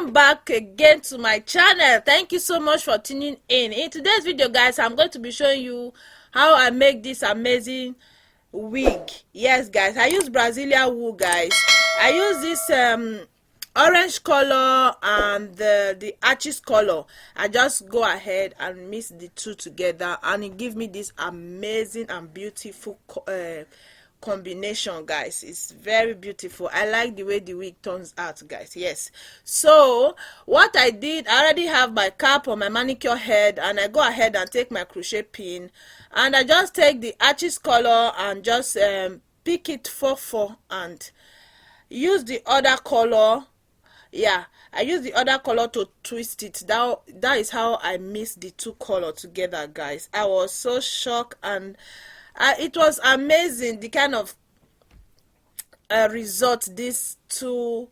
welcome back again to my channel. Thank you so much for tuning in today's video, guys. I'm going to be showing you how I make this amazing wig. Yes, guys, I use Brazilian wool, guys. I use this orange color and the arches color. I just go ahead and mix the two together, and it gives me this amazing and beautiful combination, guys. It's very beautiful. I like the way the wig turns out, guys. Yes, so what I did, I already have my cap on my manicure head, and I go ahead and take my crochet pin, and I just take the arches color and just pick it 4-4 and use the other color. Yeah, I use the other color to twist it. That is how I mix the two colors together, guys. I was so shocked, and it was amazing the kind of result these two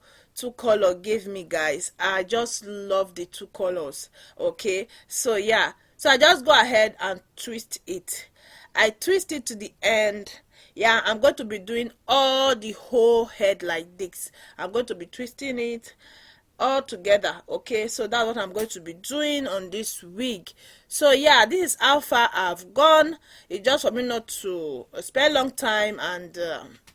color gave me, guys. I just love the two colors. Okay, so yeah, so I just go ahead and twist it. I twist it to the end. Yeah, I'm going to be doing all the whole head like this. I'm going to be twisting it all together. Okay, so that's what I'm going to be doing on this wig. So yeah, this is how far I've gone. It's just for me not to spend a long time, and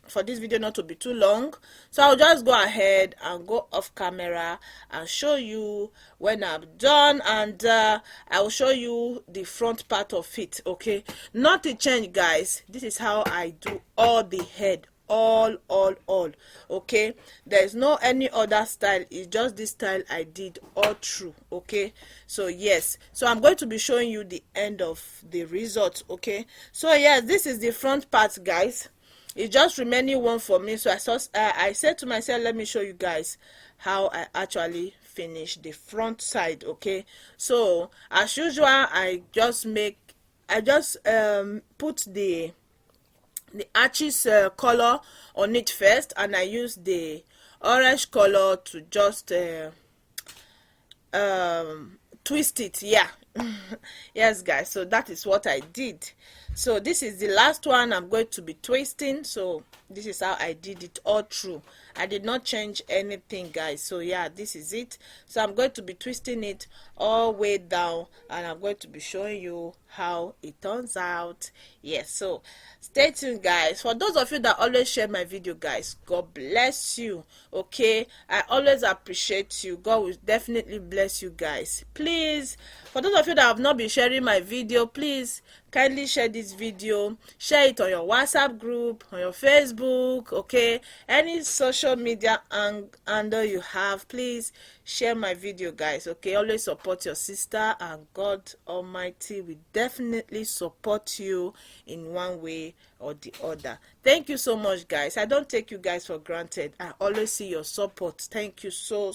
for this video not to be too long, so I'll just go ahead and go off camera and show you when I'm done, and I will show you the front part of it. Okay, not to change, guys. This is how I do all the head, all. Okay, there's no any other style. It's just this style I did all through. Okay, so yes, so I'm going to be showing you the end of the result. Okay, so yes, this is the front part, guys. It's just remaining one for me, so I said to myself, let me show you guys how I actually finish the front side. Okay, so as usual, I just put the arches color on it first, and I use the orange color to just twist it. Yeah. Yes, guys, so that is what I did. So this is the last one I'm going to be twisting. So this is how I did it all through. I did not change anything, guys. So yeah, this is it. So I'm going to be twisting it all the way down, and I'm going to be showing you how it turns out. Yes, so stay tuned, guys. For those of you that always share my video, guys, God bless you. Okay, I always appreciate you. God will definitely bless you, guys. Please, for those of you that have not been sharing my video, please kindly share this video. Share it on your WhatsApp group, on your Facebook. Okay, any social media handle you have, please share my video, guys. Okay, always support your sister, and God Almighty will definitely support you in one way or the other. Thank you so much, guys. I don't take you guys for granted. I always see your support. Thank you so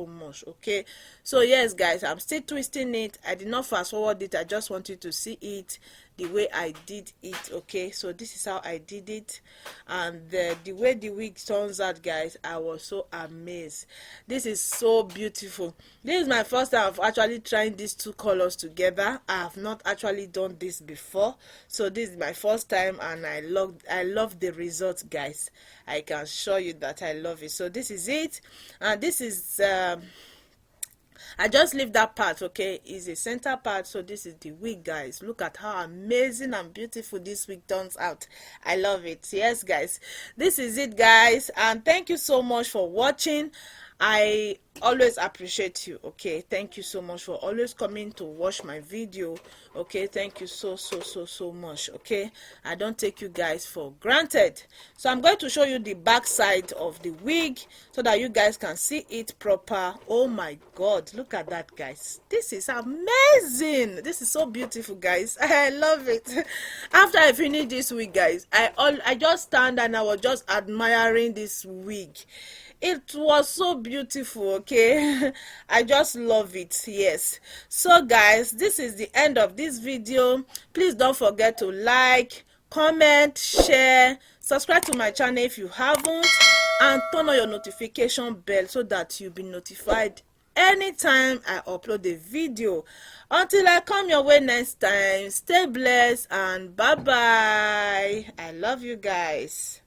much. Okay, so yes, guys, I'm still twisting it. I did not fast forward it. I just want you to see it the way I did it. Okay, so this is how I did it, and the way the wig turns out, guys, I was so amazed. This is so beautiful. This is my first time of actually trying these two colors together. I have not actually done this before, so this is my first time, and I love the result, guys. I can show you that I love it. So this is it, and this is I just leave that part. Okay, is a center part. So this is the wig, guys. Look at how amazing and beautiful this wig turns out. I love it. Yes, guys, this is it, guys, and thank you so much for watching. I always appreciate you. Okay, thank you so much for always coming to watch my video. Okay, thank you so much. Okay, I don't take you guys for granted. So I'm going to show you the back side of the wig so that you guys can see it proper. Oh my God, look at that, guys. This is amazing. This is so beautiful, guys. I love it. After I finish this wig, guys, I just stand and I was just admiring this wig. It was so beautiful. Okay, I just love it. Yes, so guys, this is the end of this video. Please don't forget to like, comment, share, subscribe to my channel if you haven't, and turn on your notification bell so that you'll be notified anytime I upload a video. Until I come your way next time, stay blessed and bye bye. I love you guys.